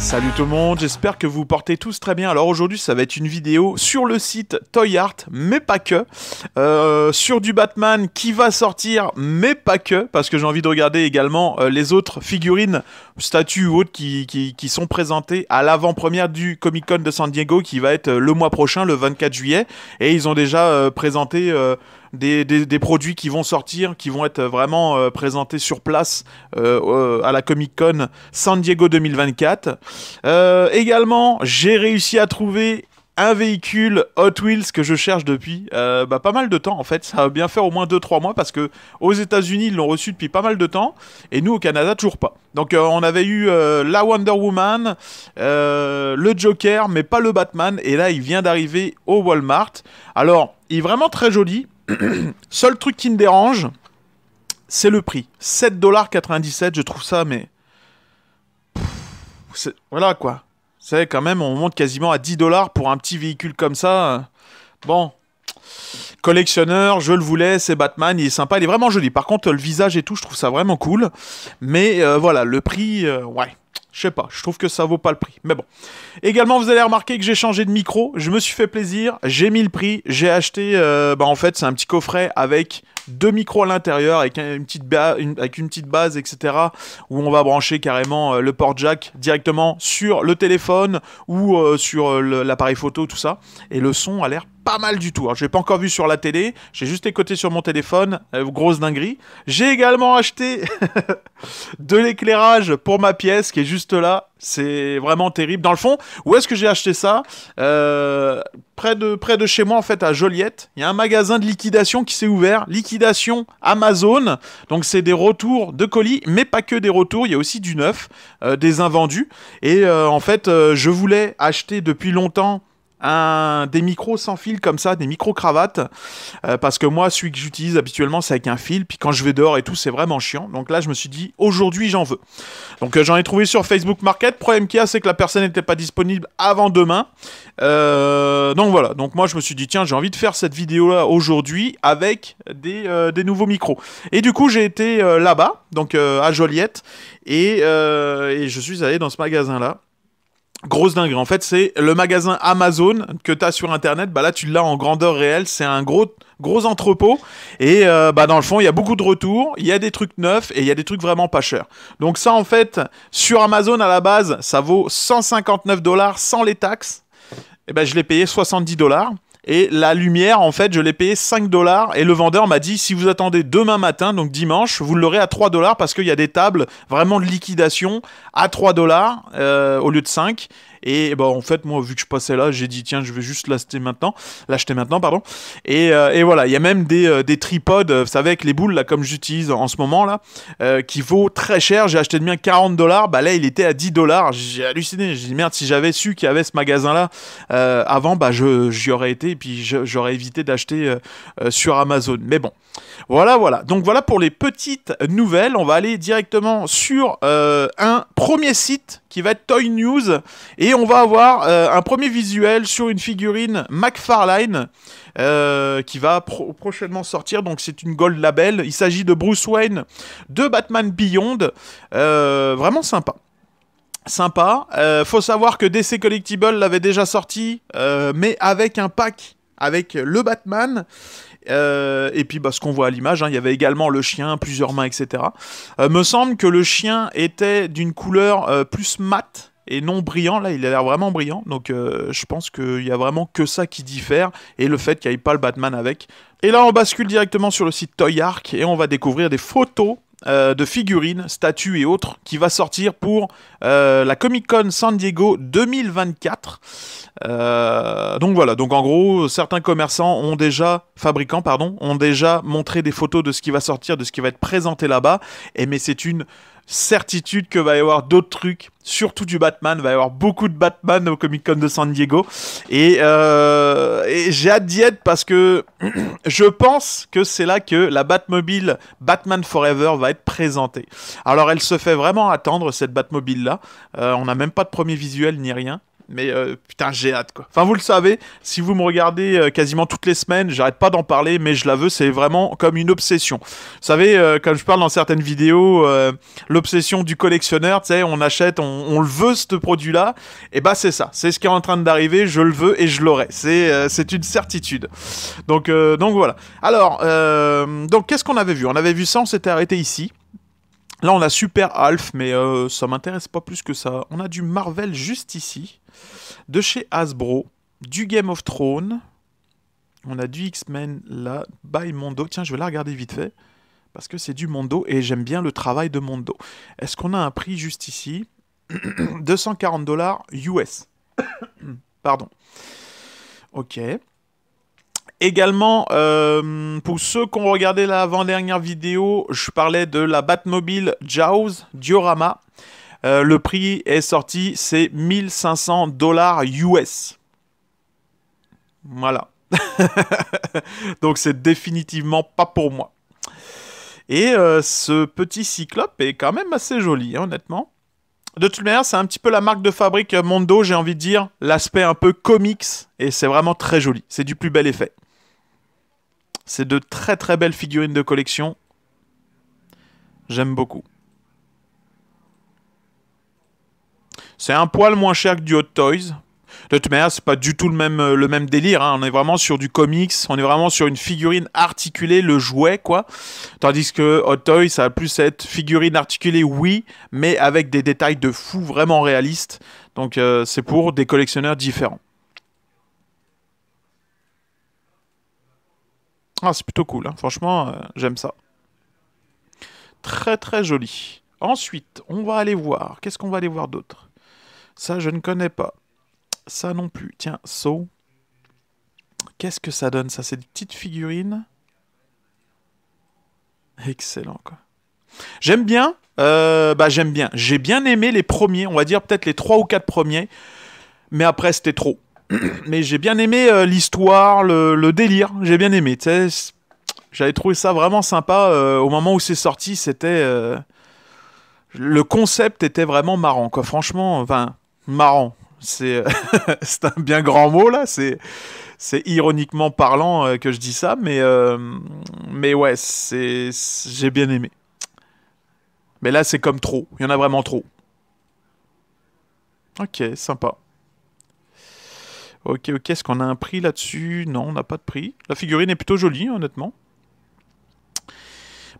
Salut tout le monde, j'espère que vous portez tous très bien. Alors aujourd'hui ça va être une vidéo sur le site Toy Art, mais pas que. Sur du Batman qui va sortir, mais pas que. Parce que j'ai envie de regarder également les autres figurines, statues ou autres qui sont présentées à l'avant-première du Comic Con de San Diego qui va être le mois prochain, le 24 juillet. Et ils ont déjà présenté... Des produits qui vont sortir, qui vont être vraiment présentés sur place à la Comic Con San Diego 2024. Également, j'ai réussi à trouver un véhicule Hot Wheels que je cherche depuis pas mal de temps en fait. Ça va bien faire au moins 2-3 mois parce que aux États-Unis ils l'ont reçu depuis pas mal de temps et nous au Canada toujours pas. Donc on avait eu la Wonder Woman, le Joker mais pas le Batman et là il vient d'arriver au Walmart. Alors il est vraiment très joli. Seul truc qui me dérange, c'est le prix. 7,97$, je trouve ça, mais... Voilà, quoi. Vous savez, quand même, on monte quasiment à 10$ pour un petit véhicule comme ça. Bon. Collectionneur, je le voulais, c'est Batman, il est sympa, il est vraiment joli. Par contre, le visage et tout, je trouve ça vraiment cool. Mais voilà, le prix, ouais... Je sais pas, je trouve que ça vaut pas le prix. Mais bon. Également, vous allez remarquer que j'ai changé de micro. Je me suis fait plaisir. J'ai mis le prix. J'ai acheté... en fait, c'est un petit coffret avec 2 micros à l'intérieur, avec une petite base, etc. Où on va brancher carrément le port jack directement sur le téléphone ou sur l'appareil photo, tout ça. Et le son a l'air pas mal du tout. Alors, je l'ai pas encore vu sur la télé. J'ai juste écouté sur mon téléphone. Grosse dinguerie. J'ai également acheté de l'éclairage pour ma pièce qui est juste là. C'est vraiment terrible. Dans le fond, où est-ce que j'ai acheté ça près de chez moi, en fait, à Joliette. Il y a un magasin de liquidation qui s'est ouvert. Liquidation Amazon. Donc, c'est des retours de colis, mais pas que des retours. Il y a aussi du neuf, des invendus. Et en fait, je voulais acheter depuis longtemps des micros sans fil comme ça, des micro-cravates, parce que moi celui que j'utilise habituellement c'est avec un fil, puis quand je vais dehors et tout c'est vraiment chiant, donc là je me suis dit aujourd'hui j'en veux. Donc j'en ai trouvé sur Facebook Market. Problème qu'il y a c'est que la personne n'était pas disponible avant demain, donc voilà, donc moi je me suis dit tiens j'ai envie de faire cette vidéo là aujourd'hui avec des nouveaux micros, et du coup j'ai été là-bas, donc à Joliette, et je suis allé dans ce magasin là. Grosse dingue. En fait, c'est le magasin Amazon que tu as sur Internet. Bah là, tu l'as en grandeur réelle. C'est un gros entrepôt. Et dans le fond, il y a beaucoup de retours. Il y a des trucs neufs et il y a des trucs vraiment pas chers. Donc ça, en fait, sur Amazon, à la base, ça vaut 159$ sans les taxes. Et ben, je l'ai payé 70$. Et la lumière, en fait, je l'ai payé 5$. Et le vendeur m'a dit, si vous attendez demain matin, donc dimanche, vous l'aurez à 3$ parce qu'il y a des tables vraiment de liquidation à 3$ au lieu de 5$. Et en fait, moi, vu que je passais là, j'ai dit, tiens, je vais juste l'acheter maintenant, pardon. Et voilà, il y a même des tripodes, vous savez, avec les boules, là, comme j'utilise en ce moment, là, qui vaut très cher. J'ai acheté le mien 40$, bah là, il était à 10$. J'ai halluciné, j'ai dit, merde, si j'avais su qu'il y avait ce magasin-là avant, bah j'y aurais été, et puis j'aurais évité d'acheter sur Amazon. Mais bon, voilà. Donc voilà pour les petites nouvelles. On va aller directement sur un premier site qui va être Toy News, et on va avoir un premier visuel sur une figurine McFarlane qui va prochainement sortir. Donc c'est une Gold Label. Il s'agit de Bruce Wayne de Batman Beyond. Vraiment sympa. Faut savoir que DC Collectibles l'avait déjà sorti, mais avec un pack avec le Batman. Et puis ce qu'on voit à l'image, il y avait également le chien, plusieurs mains, etc. Me semble que le chien était d'une couleur plus mate et non brillant. Là il a l'air vraiment brillant, donc je pense qu'il y a vraiment que ça qui diffère, et le fait qu'il n'y ait pas le Batman avec. Et là on bascule directement sur le site Toy Arc et on va découvrir des photos de figurines, statues et autres qui va sortir pour la Comic Con San Diego 2024. Donc voilà, donc en gros certains fabricants ont déjà montré des photos de ce qui va sortir, de ce qui va être présenté là-bas, mais c'est une certitude que va y avoir d'autres trucs, surtout du Batman. Va y avoir beaucoup de Batman au Comic Con de San Diego, et j'ai hâte d'y être parce que je pense que c'est là que la Batmobile Batman Forever va être présentée. Alors elle se fait vraiment attendre, cette Batmobile là, on n'a même pas de premier visuel ni rien. Mais putain, j'ai hâte, quoi. Enfin, vous le savez, si vous me regardez quasiment toutes les semaines, j'arrête pas d'en parler, mais je la veux, c'est vraiment comme une obsession. Vous savez, comme je parle dans certaines vidéos, l'obsession du collectionneur, tu sais, on achète, on le veut, ce produit-là, et bah c'est ça. C'est ce qui est en train d'arriver, je le veux et je l'aurai. C'est une certitude. Donc voilà. Alors, donc qu'est-ce qu'on avait vu? On avait vu ça, on s'était arrêté ici. Là, on a Super Alf, mais ça m'intéresse pas plus que ça. On a du Marvel juste ici, de chez Hasbro, du Game of Thrones. On a du X-Men là, by Mondo. Tiens, je vais la regarder vite fait, parce que c'est du Mondo, et j'aime bien le travail de Mondo. Est-ce qu'on a un prix juste ici? 240$ US. Pardon. Ok. Également, pour ceux qui ont regardé l'avant-dernière vidéo, je parlais de la Batmobile Jaws Diorama. Le prix est sorti, c'est 1500$ US. Voilà. Donc c'est définitivement pas pour moi. Et ce petit cyclope est quand même assez joli, hein, honnêtement. De toute manière, c'est un petit peu la marque de fabrique Mondo, j'ai envie de dire. L'aspect un peu comics, et c'est vraiment très joli. C'est du plus bel effet. C'est de très très belles figurines de collection. J'aime beaucoup. C'est un poil moins cher que du Hot Toys. De toute manière, c'est pas du tout le même délire. Hein. On est vraiment sur du comics. On est vraiment sur une figurine articulée, le jouet, quoi. Tandis que Hot Toys, ça va plus être figurine articulée, oui, mais avec des détails de fou vraiment réalistes. Donc, c'est pour des collectionneurs différents. Ah, c'est plutôt cool, hein. Franchement, j'aime ça. Très très joli. Ensuite, on va aller voir. Qu'est-ce qu'on va aller voir d'autre? Ça, je ne connais pas. Ça non plus. Tiens, So. Qu'est-ce que ça donne, ça? C'est des petites figurines. Excellent, quoi. J'aime bien. J'aime bien. J'ai bien aimé les premiers. On va dire peut-être les 3 ou 4 premiers. Mais après, c'était trop. Mais j'ai bien aimé l'histoire, le délire. J'ai bien aimé. J'avais trouvé ça vraiment sympa. Au moment où c'est sorti, c'était... le concept était vraiment marrant, quoi. Franchement, enfin, marrant. C'est c'est un bien grand mot, là. C'est ironiquement parlant que je dis ça. Mais ouais, j'ai bien aimé. Mais là, c'est comme trop. Il y en a vraiment trop. Ok, sympa. Ok, ok. Est-ce qu'on a un prix là-dessus? Non, on n'a pas de prix. La figurine est plutôt jolie, honnêtement.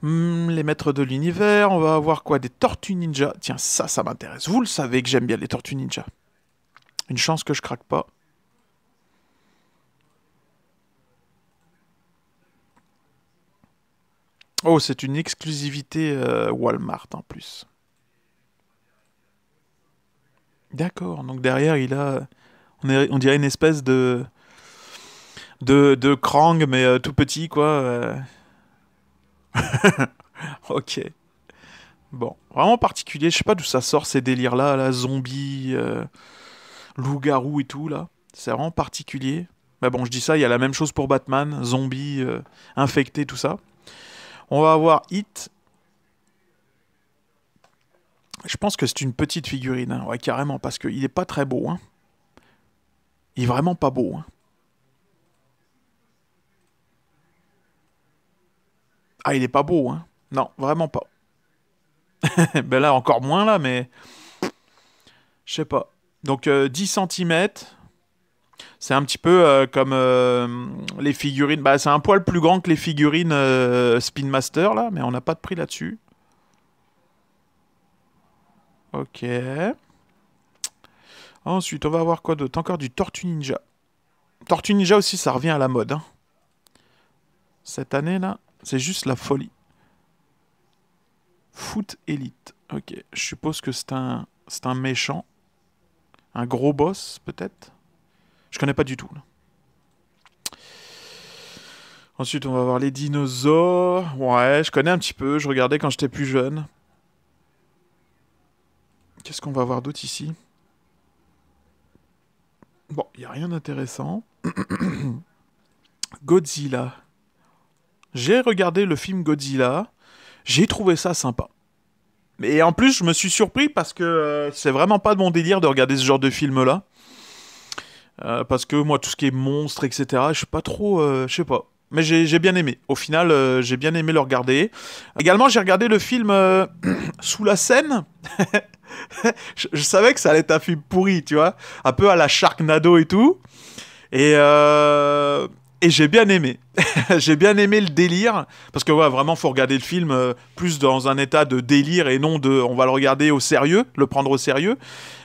Les maîtres de l'univers, on va avoir quoi? Des tortues ninja. Tiens, ça m'intéresse. Vous le savez que j'aime bien les tortues ninja. Une chance que je craque pas. Oh, c'est une exclusivité Walmart en plus. D'accord, donc derrière il a... on dirait une espèce de Krang, mais tout petit, quoi. Ok. Bon, vraiment particulier. Je sais pas d'où ça sort ces délires-là, là, zombies, loup-garou et tout, là. C'est vraiment particulier. Mais bon, je dis ça, il y a la même chose pour Batman, zombies, infectés, tout ça. On va avoir Hit. Je pense que c'est une petite figurine, hein. Ouais, carrément, parce qu'il est pas très beau, hein. Il est vraiment pas beau, hein. Ah, il est pas beau, hein. Non, vraiment pas. Ben là, encore moins, là, mais... Je sais pas. Donc, 10 centimètres. C'est un petit peu comme les figurines. Bah, c'est un poil plus grand que les figurines Spin Master, là, mais on n'a pas de prix là-dessus. Ok. Ensuite, on va avoir quoi d'autre? Encore du Tortue Ninja. Tortue Ninja aussi, ça revient à la mode, hein. Cette année, là, c'est juste la folie. Foot Elite. Ok, je suppose que c'est un méchant. Un gros boss, peut-être. Je connais pas du tout, là. Ensuite, on va voir les dinosaures. Ouais, je connais un petit peu. Je regardais quand j'étais plus jeune. Qu'est-ce qu'on va voir d'autre ici? Bon, il n'y a rien d'intéressant. Godzilla. J'ai regardé le film Godzilla. J'ai trouvé ça sympa. Et en plus, je me suis surpris parce que c'est vraiment pas de mon délire de regarder ce genre de film-là. Parce que moi, tout ce qui est monstres, etc., je suis pas trop... je sais pas. Mais j'ai bien aimé. Au final, j'ai bien aimé le regarder. Également, j'ai regardé le film Sous la Seine. Je savais que ça allait être un film pourri, tu vois. Un peu à la Sharknado et tout. Et, euh, et j'ai bien aimé. J'ai bien aimé le délire. Parce que ouais, vraiment, faut regarder le film plus dans un état de délire et non de... On va le regarder au sérieux, le prendre au sérieux.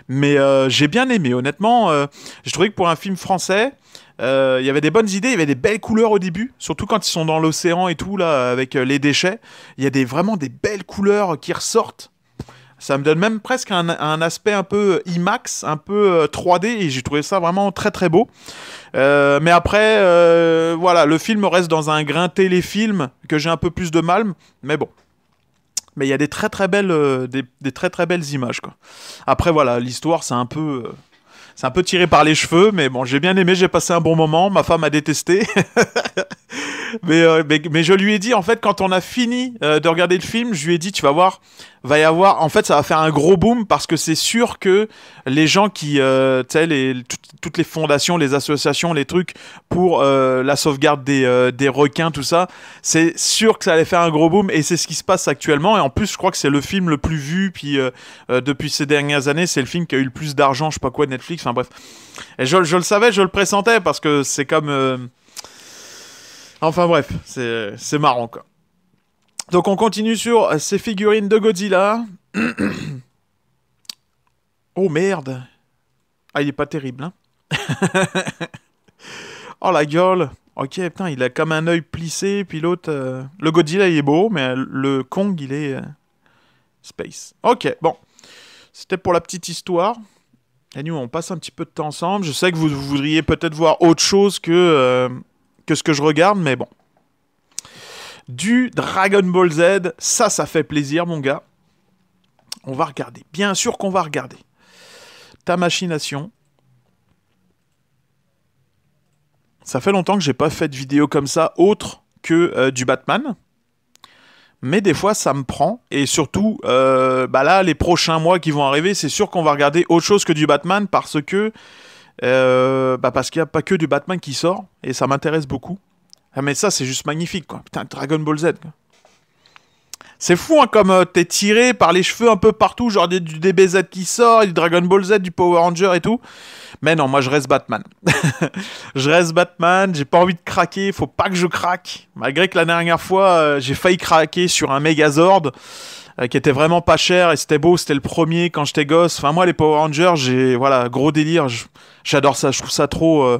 Mais j'ai bien aimé, honnêtement. J'ai trouvé que pour un film français, il y avait des bonnes idées, il y avait des belles couleurs au début. Surtout quand ils sont dans l'océan et tout, là, avec les déchets. Il y a vraiment des belles couleurs qui ressortent. Ça me donne même presque un aspect un peu IMAX, un peu 3D, et j'ai trouvé ça vraiment très très beau. Mais après, voilà, le film reste dans un grain téléfilm que j'ai un peu plus de mal, mais bon. Mais il y a des très très belles, des très très belles images, quoi. Après, voilà, l'histoire, c'est un peu tiré par les cheveux, mais bon, j'ai bien aimé, j'ai passé un bon moment. Ma femme a détesté. Mais je lui ai dit, en fait, quand on a fini de regarder le film, je lui ai dit, tu vas voir, va y avoir, en fait, ça va faire un gros boom parce que c'est sûr que les gens qui, tu sais, toutes les fondations, les associations, les trucs pour la sauvegarde des requins, tout ça, c'est sûr que ça allait faire un gros boom et c'est ce qui se passe actuellement. Et en plus, je crois que c'est le film le plus vu, puis depuis ces dernières années, c'est le film qui a eu le plus d'argent, je sais pas quoi, Netflix, enfin bref. Et je le savais, je le pressentais parce que c'est comme. Enfin bref, c'est marrant quoi. Donc on continue sur ces figurines de Godzilla. Oh merde. Ah il est pas terrible hein. Oh la gueule. Ok putain il a comme un œil plissé puis l'autre... Le Godzilla il est beau mais le Kong il est... space. Ok bon. C'était pour la petite histoire. Et nous on passe un petit peu de temps ensemble. Je sais que vous voudriez peut-être voir autre chose que ce que je regarde mais bon. Du Dragon Ball Z, ça fait plaisir, mon gars. On va regarder. Bien sûr qu'on va regarder. Ta machination. Ça fait longtemps que j'ai pas fait de vidéo comme ça, autre que du Batman. Mais des fois, ça me prend. Et surtout, bah là, les prochains mois qui vont arriver, c'est sûr qu'on va regarder autre chose que du Batman parce que... parce qu'il n'y a pas que du Batman qui sort. Et ça m'intéresse beaucoup. Ah mais ça c'est juste magnifique quoi. Putain, Dragon Ball Z quoi. C'est fou hein, comme t'es tiré par les cheveux un peu partout, genre du DBZ qui sort, du Dragon Ball Z, du Power Ranger et tout. Mais non, moi je reste Batman. Je reste Batman, j'ai pas envie de craquer, faut pas que je craque. Malgré que la dernière fois, j'ai failli craquer sur un Megazord qui était vraiment pas cher et c'était beau, c'était le premier quand j'étais gosse. Enfin moi les Power Rangers, voilà, gros délire, j'adore ça, je trouve ça trop...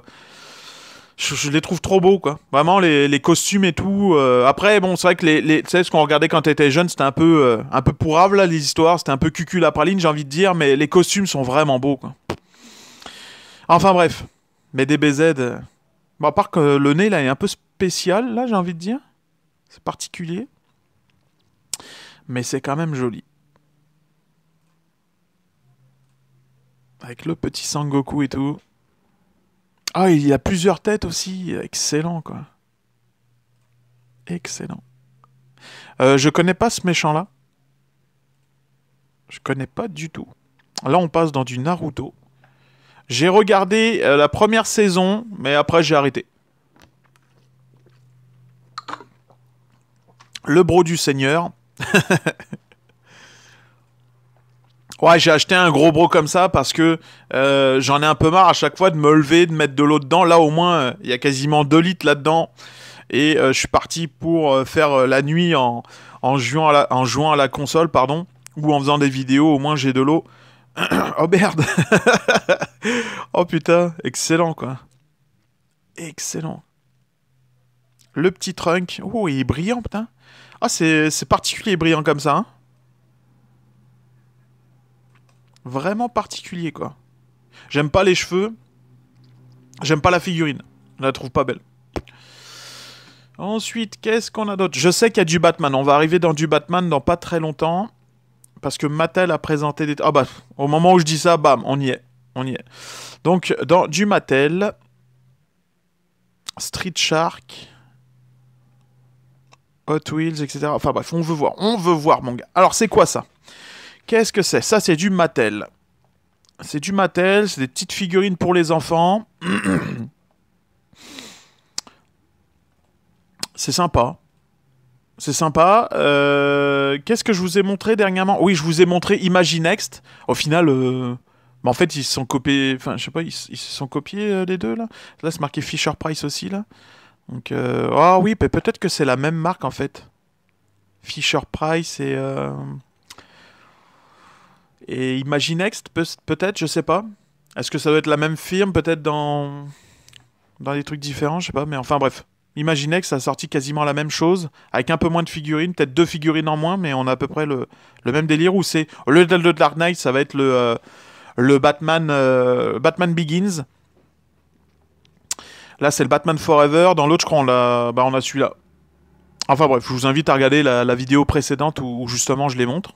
Je les trouve trop beaux, quoi. Vraiment, les costumes et tout. Après, bon, c'est vrai que tu sais, ce qu'on regardait quand t'étais jeune, c'était un peu pourrave, là, les histoires. C'était un peu cucul la praline, j'ai envie de dire. Mais les costumes sont vraiment beaux, quoi. Enfin, bref. Mais DBZ... Bon, à part que le nez, là, est un peu spécial, là, j'ai envie de dire. C'est particulier. Mais c'est quand même joli. Avec le petit Sangoku et tout. Ah, il y a plusieurs têtes aussi. Excellent, quoi. Excellent. Je connais pas ce méchant-là. Je connais pas du tout. Là, on passe dans du Naruto. J'ai regardé la première saison, mais après, j'ai arrêté. Le bro du Seigneur. Ouais, j'ai acheté un gros bro comme ça parce que j'en ai un peu marre à chaque fois de me lever, de mettre de l'eau dedans. Là, au moins, il y a quasiment 2 litres là-dedans. Et je suis parti pour faire la nuit en jouant à la console, pardon, ou en faisant des vidéos. Au moins, j'ai de l'eau. Oh merde. Oh putain, excellent quoi. Excellent. Le petit trunk. Oh, il est brillant, putain. Ah, c'est particulier, brillant comme ça, hein. Vraiment particulier, quoi. J'aime pas les cheveux. J'aime pas la figurine. Je la trouve pas belle. Ensuite, qu'est-ce qu'on a d'autre? Je sais qu'il y a du Batman. On va arriver dans du Batman dans pas très longtemps. Parce que Mattel a présenté des... Ah bah, au moment où je dis ça, bam, on y est. On y est. Donc, dans du Mattel... Street Shark... Hot Wheels, etc. Enfin bref, on veut voir. On veut voir, mon gars. Alors, c'est quoi ça? Qu'est-ce que c'est? Ça, c'est du Mattel. C'est du Mattel, c'est des petites figurines pour les enfants. C'est sympa. C'est sympa. Qu'est-ce que je vous ai montré dernièrement? Oui, je vous ai montré Imaginext. Au final, bah, en fait, ils se sont copiés. Enfin, je sais pas, ils se sont copiés les deux là. Là, c'est marqué Fisher Price aussi là. Donc, ah oui, peut-être que c'est la même marque en fait. Fisher Price et Imaginext, peut-être, je sais pas. Est-ce que ça doit être la même firme, peut-être dans des trucs différents, je sais pas. Mais enfin bref. Imaginext, ça a sorti quasiment la même chose, avec un peu moins de figurines, peut-être 2 figurines en moins, mais on a à peu près le même délire où c'est, au lieu de le Dark Knight, ça va être le Batman Begins. Là, c'est le Batman Forever. Dans l'autre, je crois, on a celui-là. Enfin bref, je vous invite à regarder la vidéo précédente où justement je les montre.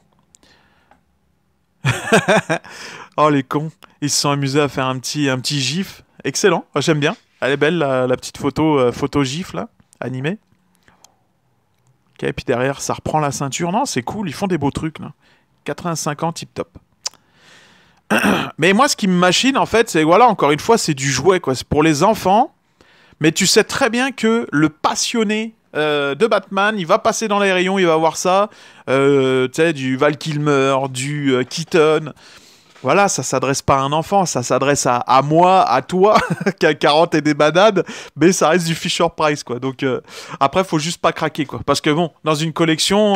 Oh les cons, ils se sont amusés à faire un petit gif. Excellent, j'aime bien. Elle est belle la petite photo gif là, animée. Ok, et puis derrière ça reprend la ceinture. Non, c'est cool, ils font des beaux trucs là. 85 ans, tip top. Mais moi, ce qui me machine en fait, c'est voilà, encore une fois, c'est du jouet quoi. C'est pour les enfants. Mais tu sais très bien que le passionné de Batman, il va passer dans les rayons, il va voir ça. Tu sais, du Val Kilmer, du Keaton. Voilà, ça s'adresse pas à un enfant, ça s'adresse à moi, à toi, qui a 40 et des bananes, mais ça reste du Fisher Price, quoi. Donc, après, faut juste pas craquer, quoi. Parce que bon, dans une collection,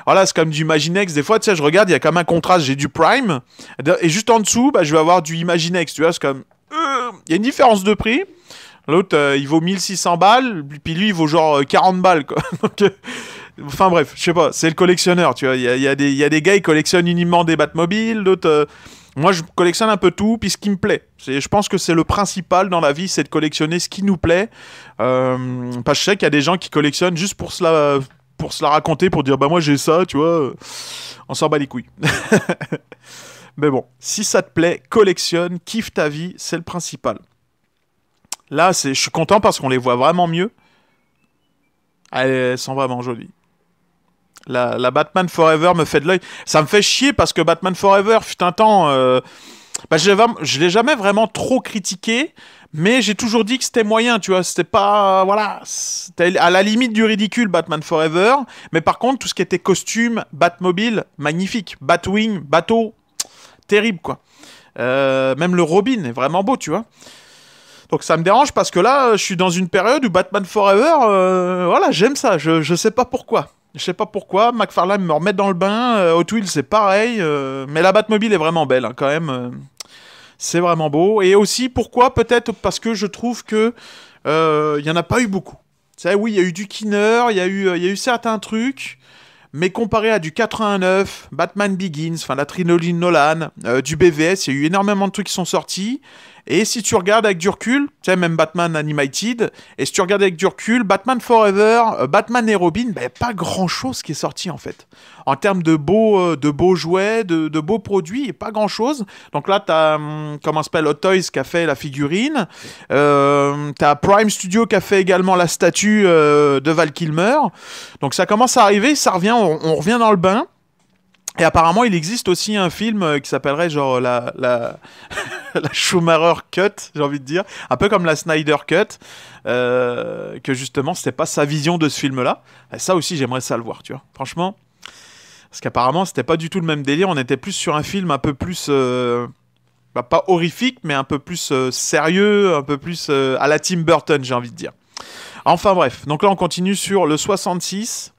voilà, c'est comme du Imaginext. Des fois, tu sais, je regarde, il y a comme un contraste, j'ai du Prime, et juste en dessous, bah, je vais avoir du Imaginext, tu vois, c'est comme... Il y a une différence de prix. L'autre, il vaut 1600 balles, puis lui, il vaut genre 40 balles, quoi. Donc, enfin bref, je sais pas, c'est le collectionneur, tu vois. Il y a des gars, ils collectionnent uniquement des Batmobiles, d'autres... moi, je collectionne un peu tout, puis ce qui me plaît. Je pense que c'est le principal dans la vie, c'est de collectionner ce qui nous plaît. Parce que je sais qu'il y a des gens qui collectionnent juste pour se la raconter, pour dire, bah moi j'ai ça, tu vois. On s'en bat les couilles. Mais bon, si ça te plaît, collectionne, kiffe ta vie, c'est le principal. Là, je suis content parce qu'on les voit vraiment mieux. Elles sont vraiment jolies. La Batman Forever me fait de l'œil. Ça me fait chier parce que Batman Forever fut un temps... bah, je l'ai jamais vraiment trop critiqué, mais j'ai toujours dit que c'était moyen, tu vois. C'était pas... Voilà. C'était à la limite du ridicule, Batman Forever. Mais par contre, tout ce qui était costume, Batmobile, magnifique. Batwing, bateau, terrible, quoi. Même le Robin est vraiment beau, tu vois. Donc ça me dérange parce que là, je suis dans une période où Batman Forever, voilà, j'aime ça. Je sais pas pourquoi. Je sais pas pourquoi. McFarlane me remet dans le bain. Hot Wheels, c'est pareil. Mais la Batmobile est vraiment belle, hein, quand même. C'est vraiment beau. Et aussi, pourquoi? Peut-être parce que je trouve que il y en a pas eu beaucoup. Tu sais, oui, il y a eu du Kinner, il y a eu certains trucs. Mais comparé à du 89, Batman Begins, enfin la trilogie Nolan, du BVS, il y a eu énormément de trucs qui sont sortis. Et si tu regardes avec du recul, tu sais, même Batman Animated, et si tu regardes avec du recul, Batman Forever, Batman et Robin, ben, pas grand-chose qui est sorti en fait. En termes de beaux jouets, de beaux produits, et pas grand-chose. Donc là, t'as, comment s'appelle, Hot Toys qui a fait la figurine. T'as Prime Studio qui a fait également la statue de Val Kilmer. Donc ça commence à arriver, ça revient, on revient dans le bain. Et apparemment, il existe aussi un film qui s'appellerait genre la Schumacher Cut, j'ai envie de dire, un peu comme la Snyder Cut, que justement, c'était pas sa vision de ce film-là. Et ça aussi, j'aimerais ça le voir, tu vois. Franchement, parce qu'apparemment, c'était pas du tout le même délire. On était plus sur un film un peu plus, bah, pas horrifique, mais un peu plus sérieux, un peu plus à la Tim Burton, j'ai envie de dire. Enfin bref, donc là, on continue sur le 66.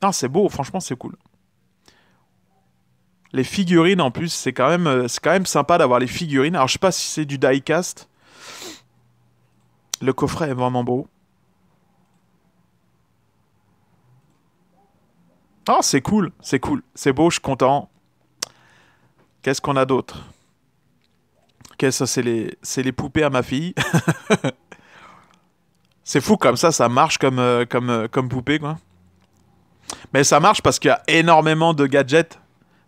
Non, c'est beau, franchement, c'est cool. Les figurines en plus, c'est quand même sympa d'avoir les figurines. Alors je sais pas si c'est du die-cast. Le coffret est vraiment beau. Ah, c'est cool, c'est cool. C'est beau, je suis content. Qu'est-ce qu'on a d'autre? Ok, ça c'est les poupées à ma fille. C'est fou comme ça marche comme poupée, quoi. Mais ça marche parce qu'il y a énormément de gadgets.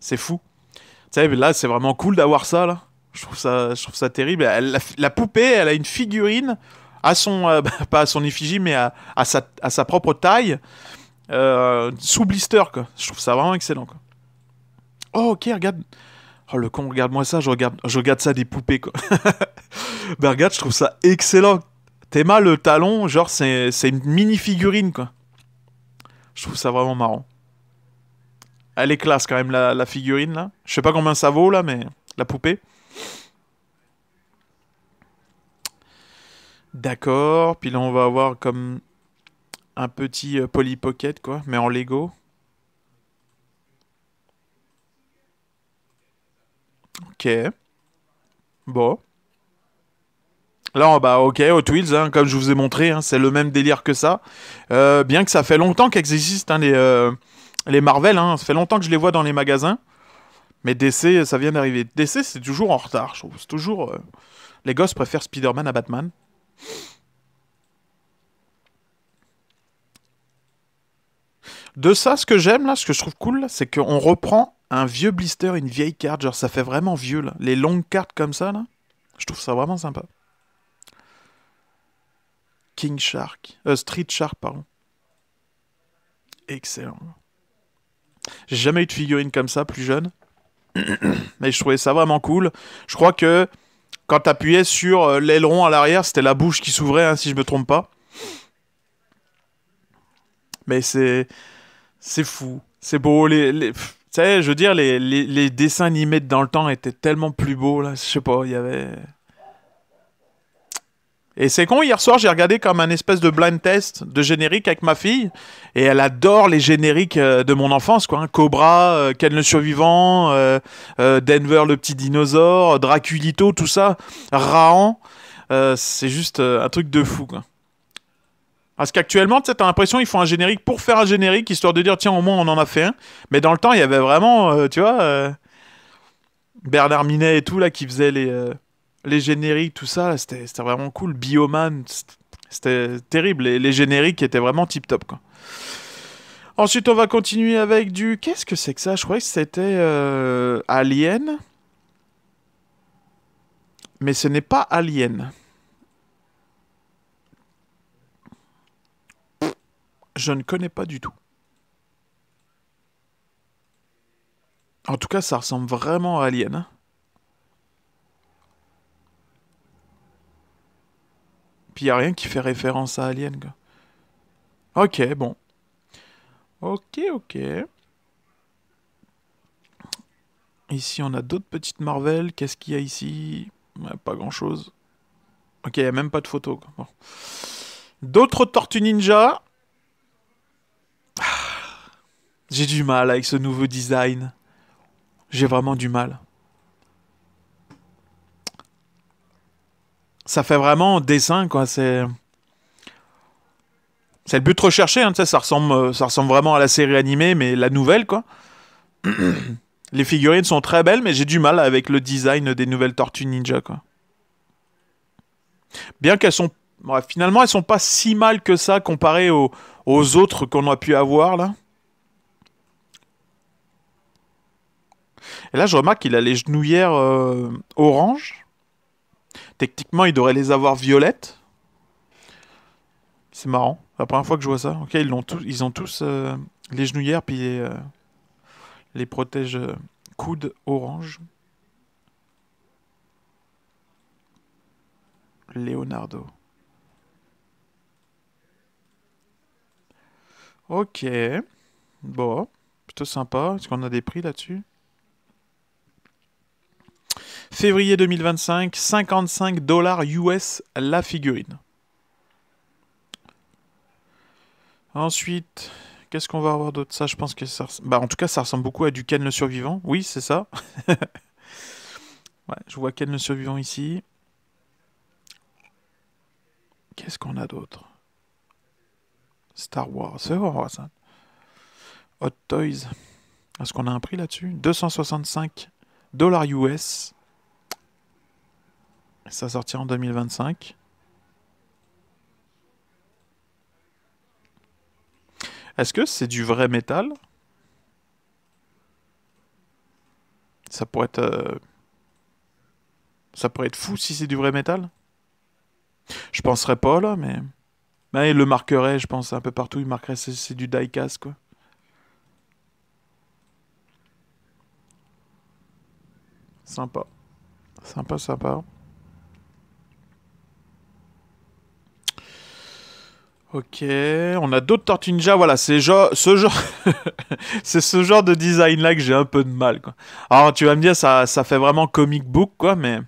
C'est fou. Tu sais, là, c'est vraiment cool d'avoir ça, là. Je trouve ça terrible. La poupée, elle a une figurine à son... pas à son effigie, mais à sa propre taille. Sous blister, quoi. Je trouve ça vraiment excellent, quoi. Oh, ok, regarde. Oh le con, regarde-moi ça, je regarde ça des poupées quoi. Ben regarde, je trouve ça excellent. Théma, le talon, genre c'est une mini figurine quoi. Je trouve ça vraiment marrant. Elle est classe quand même la figurine là. Je sais pas combien ça vaut là, mais la poupée. D'accord, puis là on va avoir comme un petit Polly Pocket quoi, mais en Lego. Ok, bon. Là, bah ok, Hot Wheels, hein, comme je vous ai montré, hein, c'est le même délire que ça. Bien que ça fait longtemps qu'elles existent, hein, les Marvel, hein, ça fait longtemps que je les vois dans les magasins. Mais DC, ça vient d'arriver. DC, c'est toujours en retard, je trouve. C'est toujours... Les gosses préfèrent Spider-Man à Batman. De ça, ce que j'aime, là, ce que je trouve cool, là, c'est qu'on reprend un vieux blister, une vieille carte. Genre, ça fait vraiment vieux, là. Les longues cartes comme ça, là. Je trouve ça vraiment sympa. King Shark. Street Shark, pardon. Excellent. J'ai jamais eu de figurine comme ça, plus jeune. Mais je trouvais ça vraiment cool. Je crois que quand t'appuyais sur l'aileron à l'arrière, c'était la bouche qui s'ouvrait, hein, si je me trompe pas. Mais c'est fou. C'est beau. Tu sais, je veux dire, les dessins animés dans le temps étaient tellement plus beaux, là. Je sais pas, il y avait... Et c'est con, hier soir, j'ai regardé comme un espèce de blind test de générique avec ma fille. Et elle adore les génériques de mon enfance, quoi, hein. Cobra, Ken le survivant, Denver le petit dinosaure, Draculito, tout ça. Rahan. C'est juste un truc de fou, quoi. Parce qu'actuellement, tu sais, t'as l'impression qu'ils font un générique pour faire un générique, histoire de dire, tiens, au moins, on en a fait un. Mais dans le temps, il y avait vraiment, tu vois, Bernard Minet et tout, là, qui faisaient les génériques, tout ça, là, c'était vraiment cool. Bioman, c'était terrible. Les génériques étaient vraiment tip-top, quoi. Ensuite, on va continuer avec du... Qu'est-ce que c'est que ça? Je croyais que c'était Alien. Mais ce n'est pas Alien. Je ne connais pas du tout. En tout cas, ça ressemble vraiment à Alien, hein. Puis y a rien qui fait référence à Alien, quoi. Ok, bon. Ok, ok. Ici, on a d'autres petites Marvel. Qu'est-ce qu'il y a ici? Ouais, pas grand-chose. Ok, il n'y a même pas de photo, quoi. Bon. D'autres Tortues Ninja. J'ai du mal avec ce nouveau design. J'ai vraiment du mal. Ça fait vraiment dessin, quoi. C'est le but recherché, hein, tu sais, ça ressemble vraiment à la série animée, mais la nouvelle, quoi. Les figurines sont très belles, mais j'ai du mal avec le design des nouvelles Tortues Ninja, quoi. Bien qu'elles sont... Ouais, finalement, elles sont pas si mal que ça comparées aux autres qu'on a pu avoir, là. Et là, je remarque qu'il a les genouillères orange. Techniquement, il devrait les avoir violettes. C'est marrant. La première fois que je vois ça. Ok, ils ont tous les genouillères puis les protèges coudes orange. Leonardo. Ok. Bon. Plutôt sympa. Est-ce qu'on a des prix là-dessus? Février 2025, 55 dollars US la figurine. Ensuite, qu'est-ce qu'on va avoir d'autre? Ça, je pense que ça... Bah, en tout cas, ça ressemble beaucoup à du Ken le survivant. Oui, c'est ça. Ouais, je vois Ken le survivant ici. Qu'est-ce qu'on a d'autre? Star Wars. C'est vrai, ça. Hot Toys. Est-ce qu'on a un prix là-dessus? 265 dollars US. Ça sortira en 2025. Est-ce que c'est du vrai métal? Ça pourrait être... Ça pourrait être fou si c'est du vrai métal. Je penserais pas là, mais... Mais il le marquerait, je pense, un peu partout. Il marquerait c'est du die-cast, quoi. Sympa. Sympa, sympa. Ok, on a d'autres Tortues Ninja, voilà, c'est ce genre, c'est ce genre de design là que j'ai un peu de mal, quoi. Alors tu vas me dire, ça fait vraiment comic book, quoi, mais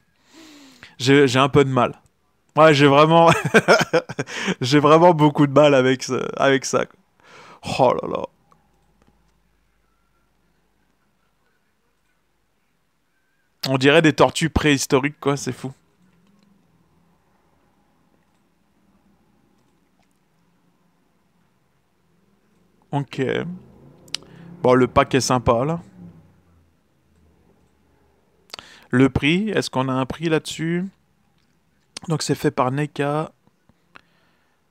j'ai un peu de mal. Ouais, j'ai vraiment, j'ai vraiment beaucoup de mal avec ça, quoi. Oh là là. On dirait des tortues préhistoriques, quoi, c'est fou. Ok. Bon, le pack est sympa, là. Le prix, est-ce qu'on a un prix là-dessus? Donc c'est fait par NECA,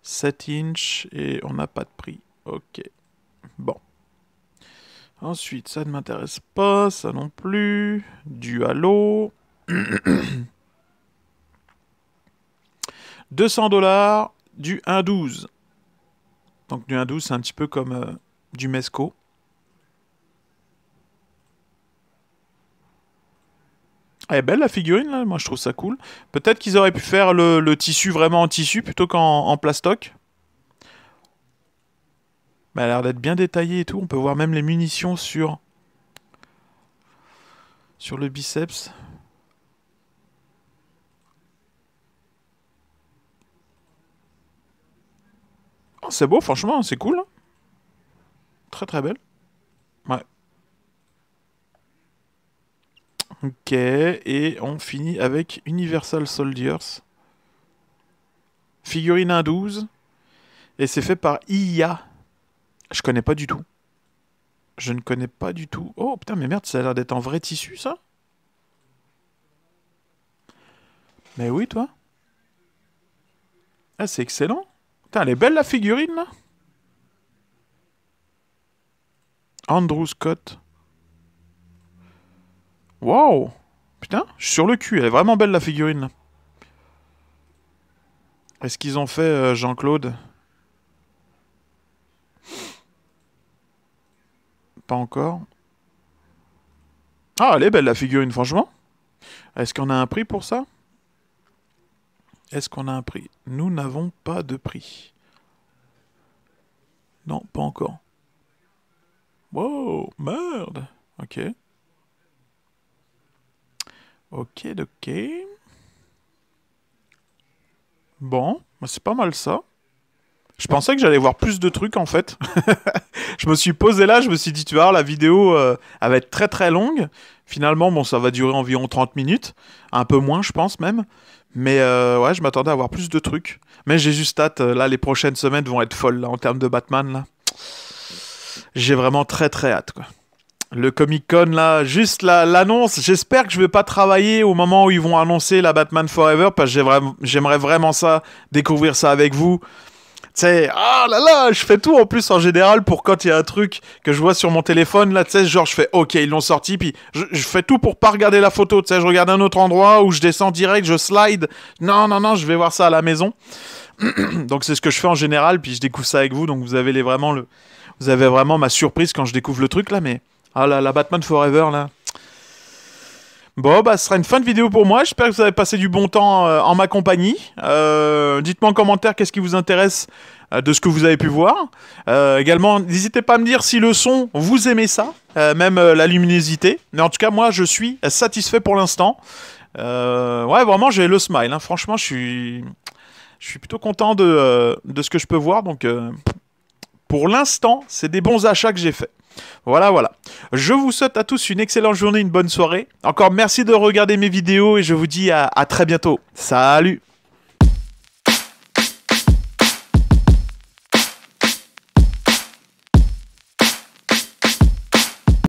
7 inch, et on n'a pas de prix. Ok. Bon. Ensuite, ça ne m'intéresse pas, ça non plus. Du Halo. 200 $, du 1,12. Donc du 1,12, c'est un petit peu comme du Mesco. Elle est belle la figurine là, moi je trouve ça cool. Peut-être qu'ils auraient pu faire le tissu vraiment en tissu plutôt qu'en plastoc. Mais elle a l'air d'être bien détaillée et tout. On peut voir même les munitions sur le biceps. Oh, c'est beau, franchement, c'est cool, hein. Très très belle. Ouais. Ok, et on finit avec Universal Soldiers. Figurine 1,12. Et c'est fait par IA. Je connais pas du tout. Je ne connais pas du tout. Oh putain, mais merde, ça a l'air d'être en vrai tissu, ça? Mais oui, toi. Ah, c'est excellent. Putain, elle est belle la figurine, là. Andrew Scott. Wow. Putain, je suis sur le cul. Elle est vraiment belle la figurine, là. Est-ce qu'ils ont fait Jean-Claude? Pas encore. Ah, elle est belle la figurine, franchement. Est-ce qu'on a un prix pour ça? Est-ce qu'on a un prix? Nous n'avons pas de prix. Non, pas encore. Wow, merde. Ok. Ok, ok. Bon, bah, c'est pas mal ça. Je pensais que j'allais voir plus de trucs en fait. Je me suis posé là, je me suis dit, tu vas voir, la vidéo elle va être très très longue. Finalement, bon, ça va durer environ 30 minutes. Un peu moins, je pense même. Mais ouais, je m'attendais à voir plus de trucs. Mais j'ai juste hâte, là, les prochaines semaines vont être folles là, en termes de Batman. Là. J'ai vraiment très très hâte, quoi. Le Comic Con là, juste l'annonce. J'espère que je vais pas travailler au moment où ils vont annoncer la Batman Forever parce que j'aimerais vraiment ça, découvrir ça avec vous. Tu sais, ah là là, je fais tout en plus en général pour quand il y a un truc que je vois sur mon téléphone là, tu sais, genre je fais ok, ils l'ont sorti, puis je fais tout pour pas regarder la photo, tu sais, je regarde un autre endroit où je descends direct, je slide. Non, non, non, je vais voir ça à la maison. Donc c'est ce que je fais en général, puis je découvre ça avec vous, donc vous avez vraiment ma surprise quand je découvre le truc là, mais ah là, la Batman Forever là. Bon, bah, ce sera une fin de vidéo pour moi. J'espère que vous avez passé du bon temps en ma compagnie. Dites-moi en commentaire qu'est-ce qui vous intéresse de ce que vous avez pu voir. Également, n'hésitez pas à me dire si le son, vous aimez ça, même la luminosité. Mais en tout cas, moi, je suis satisfait pour l'instant. Ouais, vraiment, j'ai le smile. Hein. Franchement, je suis plutôt content de ce que je peux voir. Donc, pour l'instant, c'est des bons achats que j'ai faits. Voilà, voilà. Je vous souhaite à tous une excellente journée, une bonne soirée. Encore merci de regarder mes vidéos et je vous dis à très bientôt. Salut!